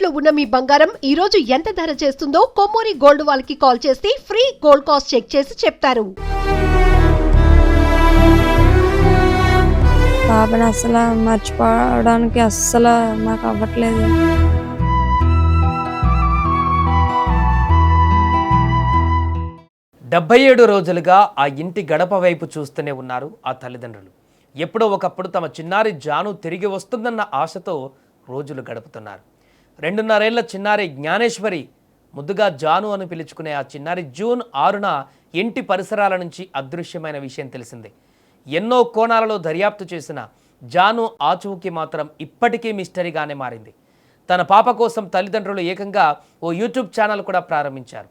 తాకట్టులో ఉన్న మీ బంగారం ఈ రోజు ఎంత ధర చేస్తుందో కొమ్మూరి గోల్డ్ వాళ్ళకి కాల్ చేస్తే ఫ్రీ గోల్డ్ కాస్ట్ చెక్ చేసి చెప్తారు. బాబాని అస్సలు మర్చిపోవడానికి అస్సలు మాకు అవ్వట్లేదు. డెబ్బై 77 రోజులుగా ఆ ఇంటి గడప వైపు చూస్తూనే ఉన్నారు ఆ తల్లిదండ్రులు. ఎప్పుడో ఒకప్పుడు తమ చిన్నారి జాను తిరిగి వస్తుందన్న ఆశతో రోజులు గడుపుతున్నారు. 2.5 ఏళ్ల చిన్నారి జ్ఞానేశ్వరి, ముద్దుగా జాను అని పిలుచుకునే ఆ చిన్నారి జూన్ 6న ఇంటి పరిసరాల నుంచి అదృశ్యమైన విషయం తెలిసిందే. ఎన్నో కోణాలలో దర్యాప్తు చేసిన జాను ఆచూకీ మాత్రం ఇప్పటికీ మిస్టరీగానే మారింది. తన పాప కోసం తల్లిదండ్రులు ఏకంగా ఓ యూట్యూబ్ ఛానల్ కూడా ప్రారంభించారు.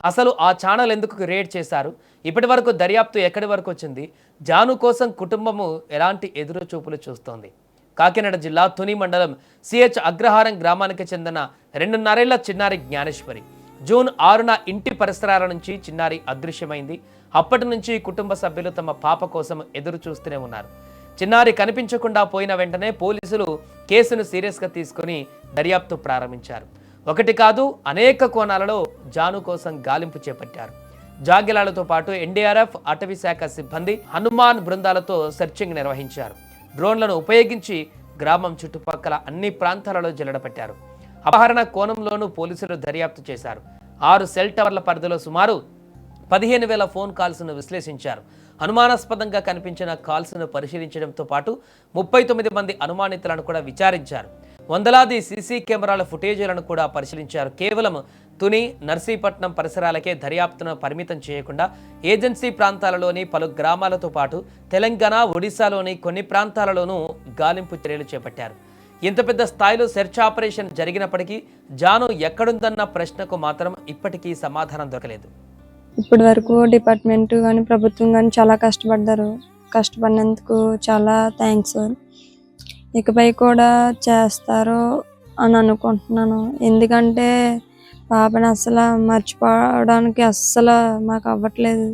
అసలు ఆ ఛానల్ ఎందుకు క్రియేట్ చేశారు? ఇప్పటి వరకు దర్యాప్తు ఎక్కడి వరకు వచ్చింది? జాను కోసం కుటుంబము ఎలాంటి ఎదురు చూపులు చూస్తోంది? కాకినాడ జిల్లా తుని మండలం సిహెచ్ అగ్రహారం గ్రామానికి చెందిన 2.5 ఏళ్ల చిన్నారి జ్ఞానేశ్వరి జూన్ 6న ఇంటి పరిసరాల నుంచి చిన్నారి అదృశ్యమైంది. అప్పటి నుంచి కుటుంబ సభ్యులు తమ పాప కోసం ఎదురు చూస్తూనే ఉన్నారు. చిన్నారి కనిపించకుండా పోయిన వెంటనే పోలీసులు కేసును సీరియస్గా తీసుకుని దర్యాప్తు ప్రారంభించారు. ఒకటి కాదు, అనేక కోణాలలో జాను కోసం గాలింపు చేపట్టారు. జాగిలాలతో పాటు ఎన్డీఆర్ఎఫ్, అటవీ శాఖ సిబ్బంది, హనుమాన్ బృందాలతో సెర్చింగ్ నిర్వహించారు. డ్రోన్లను ఉపయోగించి గ్రామం చుట్టుపక్కల అన్ని ప్రాంతాలలో జల్లెడపట్టారు. అపహరణ కోణంలోనూ పోలీసులు దర్యాప్తు చేశారు. 6 సెల్ టవర్ల పరిధిలో సుమారు 15,000 ఫోన్ కాల్స్ను విశ్లేషించారు. అనుమానాస్పదంగా కనిపించిన కాల్స్ను పరిశీలించడంతో పాటు 39 మంది అనుమానితులను కూడా విచారించారు. వందలాది సీసీ కెమెరాల ఫుటేజీలను కూడా పరిశీలించారు. కేవలం తుని, నర్సీపట్నం పరిసరాలకే దర్యాప్తును పరిమితం చేయకుండా ఏజెన్సీ ప్రాంతాలలోని పలు గ్రామాలతో పాటు తెలంగాణ, ఒడిశాలోని కొన్ని ప్రాంతాలలోనూ గాలింపు చర్యలు చేపట్టారు. ఇంత పెద్ద స్థాయిలో సెర్చ్ ఆపరేషన్ జరిగినప్పటికీ జాను ఎక్కడుందన్న ప్రశ్నకు మాత్రం ఇప్పటికీ సమాధానం దొరకలేదు. ఇప్పటి వరకు డిపార్ట్మెంట్ కానీ ప్రభుత్వం కానీ చాలా కష్టపడ్డారు. కష్టపడినందుకు చాలా థ్యాంక్స్. ఇకపై కూడా చేస్తారు అని అనుకుంటున్నాను. ఎందుకంటే పాపని అస్సలు మర్చిపోవడానికి అస్సలు మాకు అవ్వట్లేదు.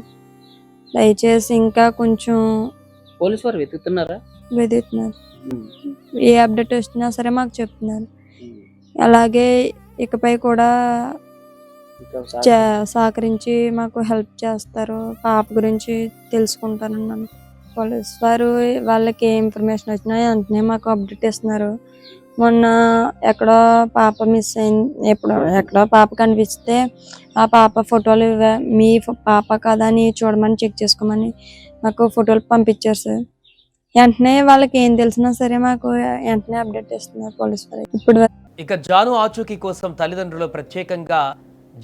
దయచేసి ఇంకా కొంచెం పోలీసు వారు వెతుకుతున్నారు. ఏ అప్డేట్ వచ్చినా సరే మాకు చెప్తున్నారు. అలాగే ఇకపై కూడా సహకరించి మాకు హెల్ప్ చేస్తారు. పాప గురించి తెలుసుకుంటానన్నాను. పోలీస్ వారు వాళ్ళకి ఏ ఇన్ఫర్మేషన్ వచ్చినా వెంటనే మాకు అప్డేట్ ఇస్తున్నారు. మొన్న ఎక్కడో పాప మిస్ అయింది, ఎక్కడో పాప కనిపిస్తే ఆ పాప ఫోటోలు మీ పాప కదా అని చూడమని చెక్ చేసుకోమని మాకు ఫోటోలు పంపించారు సార్. వెంటనే వాళ్ళకి ఏం తెలిసినా సరే మాకు వెంటనే అప్డేట్ ఇస్తున్నారు పోలీస్ వారు. ఇప్పుడు ఇక జాను ఆచూకీ కోసం తల్లిదండ్రులు ప్రత్యేకంగా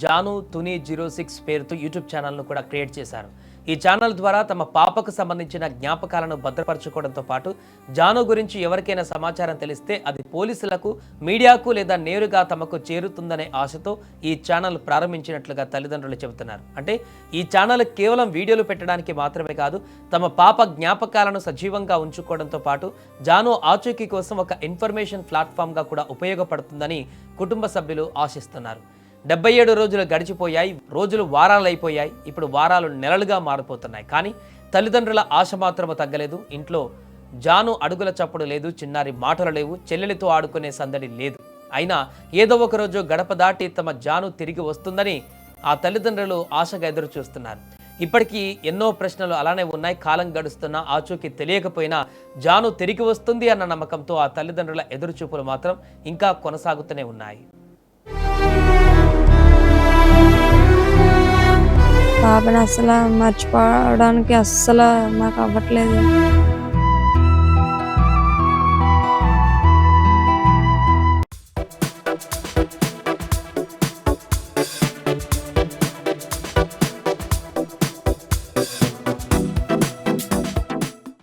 జాను తుని 06 పేరుతో యూట్యూబ్ ఛానల్ను కూడా క్రియేట్ చేశారు. ఈ ఛానల్ ద్వారా తమ పాపకు సంబంధించిన జ్ఞాపకాలను భద్రపరచుకోవడంతో పాటు జాను గురించి ఎవరికైనా సమాచారం తెలిస్తే అది పోలీసులకు, మీడియాకు లేదా నేరుగా తమకు చేరుతుందనే ఆశతో ఈ ఛానల్ ప్రారంభించినట్లుగా తల్లిదండ్రులు చెబుతున్నారు. అంటే ఈ ఛానల్ కేవలం వీడియోలు పెట్టడానికి మాత్రమే కాదు, తమ పాప జ్ఞాపకాలను సజీవంగా ఉంచుకోవడంతో పాటు జాను ఆచూకీ కోసం ఒక ఇన్ఫర్మేషన్ ప్లాట్ఫామ్గా కూడా ఉపయోగపడుతుందని కుటుంబ సభ్యులు ఆశిస్తున్నారు. 77 రోజులు గడిచిపోయాయి. రోజులు వారాలైపోయాయి. ఇప్పుడు వారాలు నెలలుగా మారిపోతున్నాయి. కానీ తల్లిదండ్రుల ఆశ మాత్రము తగ్గలేదు. ఇంట్లో జాను అడుగుల చప్పుడు లేదు, చిన్నారి మాటలు లేవు, చెల్లెలితో ఆడుకునే సందడి లేదు. అయినా ఏదో ఒక రోజు గడప దాటి తమ జాను తిరిగి వస్తుందని ఆ తల్లిదండ్రులు ఆశగా ఎదురు చూస్తున్నారు. ఇప్పటికీ ఎన్నో ప్రశ్నలు అలానే ఉన్నాయి. కాలం గడుస్తున్నా ఆచూకీ తెలియకపోయినా జాను తిరిగి వస్తుంది అన్న నమ్మకంతో ఆ తల్లిదండ్రుల ఎదురుచూపులు మాత్రం ఇంకా కొనసాగుతూనే ఉన్నాయి. పాపని అస్సలు మర్చిపోవడానికి అస్సలు మాకు అవ్వట్లేదు.